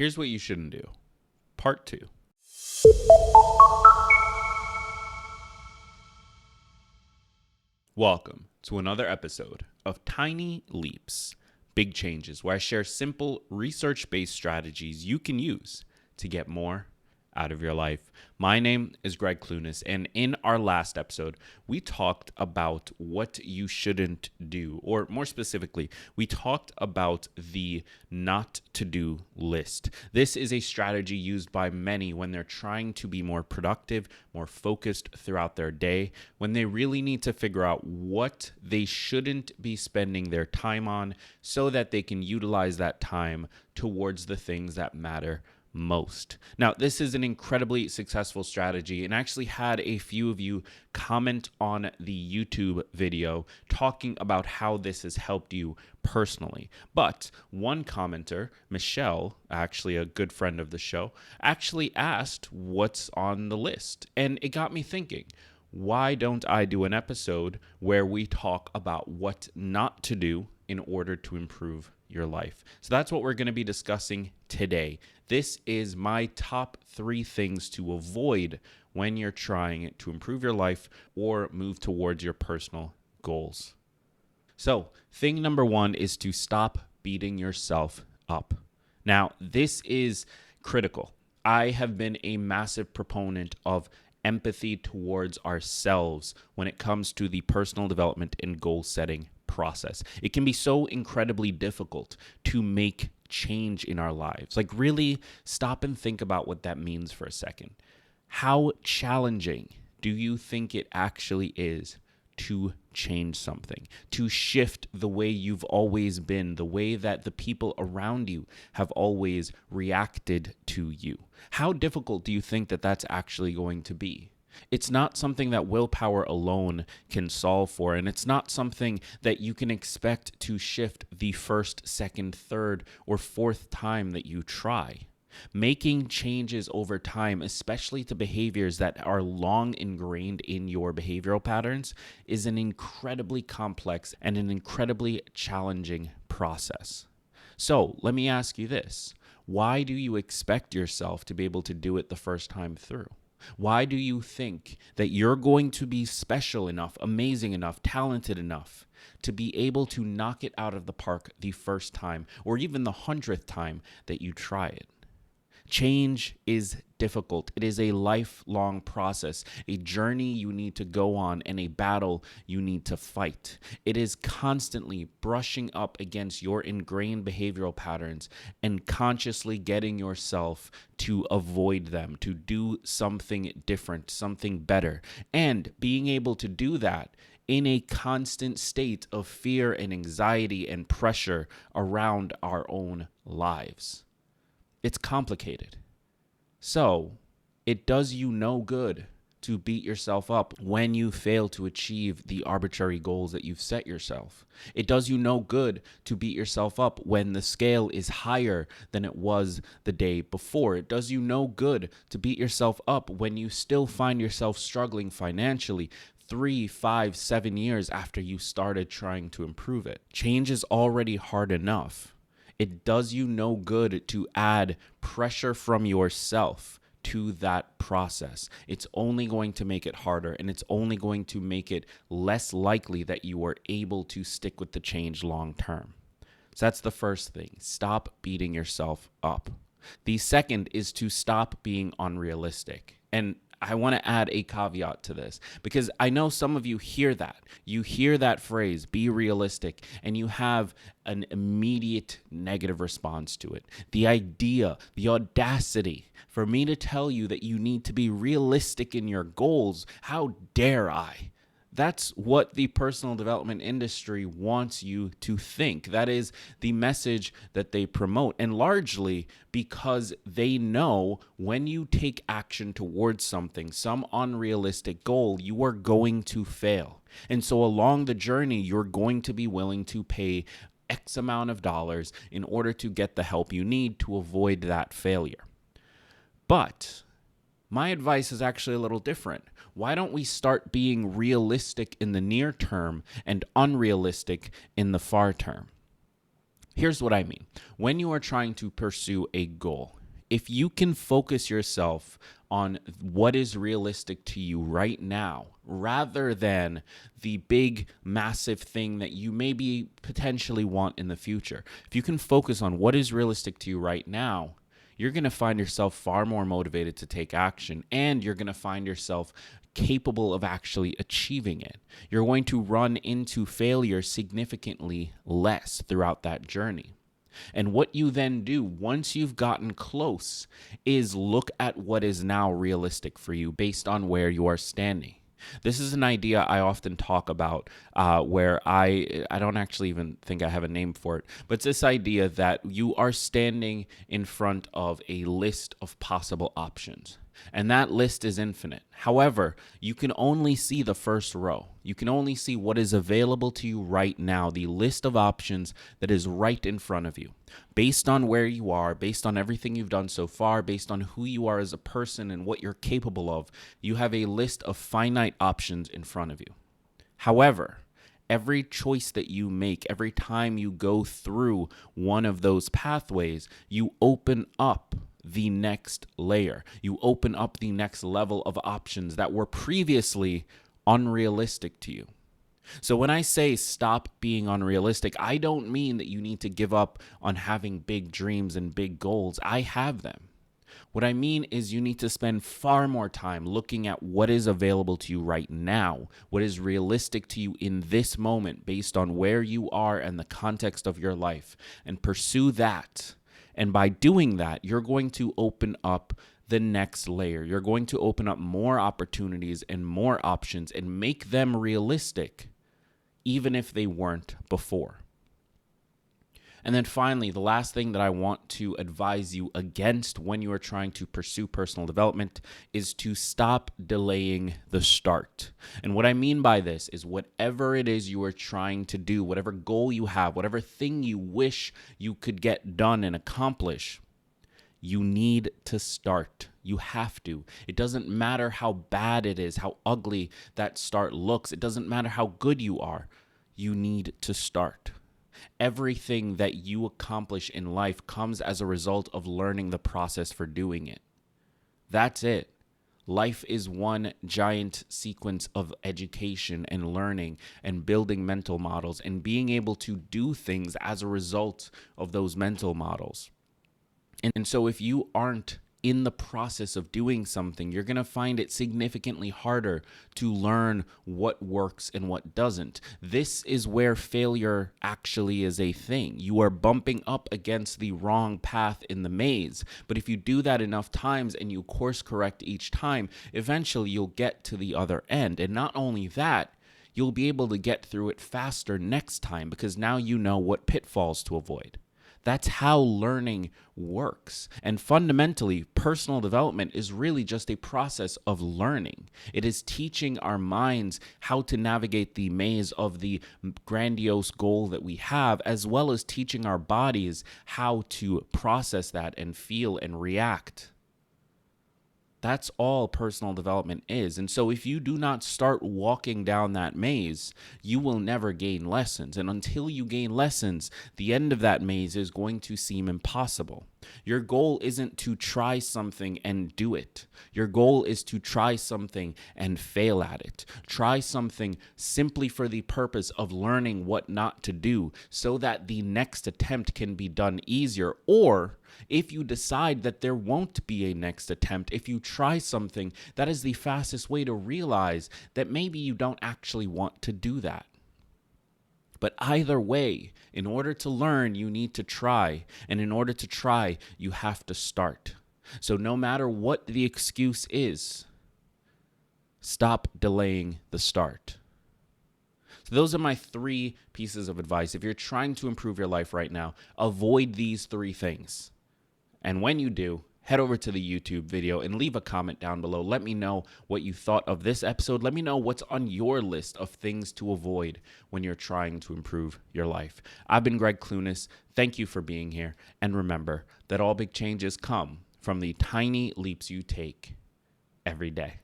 Here's what you shouldn't do. Part 2. Welcome to another episode of Tiny Leaps, Big Changes, where I share simple research-based strategies you can use to get more out of your life. My name is Greg Clunas, and in our last episode, we talked about what you shouldn't do, or more specifically, we talked about the not to do list. This is a strategy used by many when they're trying to be more productive, more focused throughout their day, when they really need to figure out what they shouldn't be spending their time on so that they can utilize that time towards the things that matter most. Now, this is an incredibly successful strategy, and I actually had a few of you comment on the YouTube video talking about how this has helped you personally. But one commenter, Michelle, actually a good friend of the show, actually asked what's on the list. And it got me thinking, why don't I do an episode where we talk about what not to do in order to improve your life? So that's what we're going to be discussing today. This is my top 3 things to avoid when you're trying to improve your life or move towards your personal goals. So, thing number 1 is to stop beating yourself up. Now, this is critical. I have been a massive proponent of empathy towards ourselves when it comes to the personal development and goal setting process. It can be so incredibly difficult to make change in our lives. Like, really stop and think about what that means for a second. How challenging do you think it actually is to change something, to shift the way you've always been, the way that the people around you have always reacted to you? How difficult do you think that that's actually going to be? It's not something that willpower alone can solve for, and it's not something that you can expect to shift the first, second, third, or fourth time that you try. Making changes over time, especially to behaviors that are long ingrained in your behavioral patterns, is an incredibly complex and an incredibly challenging process. So let me ask you this. Why do you expect yourself to be able to do it the first time through? Why do you think that you're going to be special enough, amazing enough, talented enough to be able to knock it out of the park the first time or even the 100th time that you try it? Change is difficult. It is a lifelong process, a journey you need to go on, and a battle you need to fight. It is constantly brushing up against your ingrained behavioral patterns and consciously getting yourself to avoid them, to do something different, something better, and being able to do that in a constant state of fear and anxiety and pressure around our own lives. It's complicated. So, it does you no good to beat yourself up when you fail to achieve the arbitrary goals that you've set yourself. It does you no good to beat yourself up when the scale is higher than it was the day before. It does you no good to beat yourself up when you still find yourself struggling financially 3, 5, 7 years after you started trying to improve it. Change is already hard enough. It does you no good to add pressure from yourself to that process. It's only going to make it harder, and it's only going to make it less likely that you are able to stick with the change long term. So that's the first thing. Stop beating yourself up. The second is to stop being unrealistic. And I want to add a caveat to this because I know some of you hear that. You hear that phrase, be realistic, and you have an immediate negative response to it. The idea, the audacity for me to tell you that you need to be realistic in your goals, how dare I? That's what the personal development industry wants you to think. That is the message that they promote. And largely because they know when you take action towards something, some unrealistic goal, you are going to fail. And so along the journey, you're going to be willing to pay X amount of dollars in order to get the help you need to avoid that failure. But my advice is actually a little different. Why don't we start being realistic in the near term and unrealistic in the far term? Here's what I mean. When you are trying to pursue a goal, if you can focus yourself on what is realistic to you right now, rather than the big, massive thing that you maybe potentially want in the future, if you can focus on what is realistic to you right now, you're going to find yourself far more motivated to take action, and you're going to find yourself capable of actually achieving it. You're going to run into failure significantly less throughout that journey. And what you then do once you've gotten close is look at what is now realistic for you based on where you are standing. This is an idea I often talk about where I don't actually even think I have a name for it, but it's this idea that you are standing in front of a list of possible options. And that list is infinite. However, you can only see the first row. You can only see what is available to you right now, the list of options that is right in front of you. Based on where you are, based on everything you've done so far, based on who you are as a person and what you're capable of, you have a list of finite options in front of you. However, every choice that you make, every time you go through one of those pathways, you open up the next layer. You open up the next level of options that were previously unrealistic to you. So when I say stop being unrealistic, I don't mean that you need to give up on having big dreams and big goals. I have them. What I mean is you need to spend far more time looking at what is available to you right now, what is realistic to you in this moment based on where you are and the context of your life, and pursue that. And by doing that, you're going to open up the next layer. You're going to open up more opportunities and more options and make them realistic, even if they weren't before. And then finally, the last thing that I want to advise you against when you are trying to pursue personal development is to stop delaying the start. And what I mean by this is whatever it is you are trying to do, whatever goal you have, whatever thing you wish you could get done and accomplish, you need to start. You have to. It doesn't matter how bad it is, how ugly that start looks. It doesn't matter how good you are. You need to start. Everything that you accomplish in life comes as a result of learning the process for doing it. That's it. Life is one giant sequence of education and learning and building mental models and being able to do things as a result of those mental models. And so if you aren't in the process of doing something, you're going to find it significantly harder to learn what works and what doesn't. This is where failure actually is a thing. You are bumping up against the wrong path in the maze. But if you do that enough times and you course correct each time, eventually you'll get to the other end. And not only that, you'll be able to get through it faster next time because now you know what pitfalls to avoid. That's how learning works. And fundamentally, personal development is really just a process of learning. It is teaching our minds how to navigate the maze of the grandiose goal that we have, as well as teaching our bodies how to process that and feel and react. That's all personal development is. And so if you do not start walking down that maze, you will never gain lessons. And until you gain lessons, the end of that maze is going to seem impossible. Your goal isn't to try something and do it. Your goal is to try something and fail at it. Try something simply for the purpose of learning what not to do so that the next attempt can be done easier. Or if you decide that there won't be a next attempt, if you try something, that is the fastest way to realize that maybe you don't actually want to do that. But either way, in order to learn, you need to try. And in order to try, you have to start. So no matter what the excuse is, stop delaying the start. So those are my 3 pieces of advice. If you're trying to improve your life right now, avoid these 3 things. And when you do, head over to the YouTube video and leave a comment down below. Let me know what you thought of this episode. Let me know what's on your list of things to avoid when you're trying to improve your life. I've been Greg Clunis. Thank you for being here. And remember that all big changes come from the tiny leaps you take every day.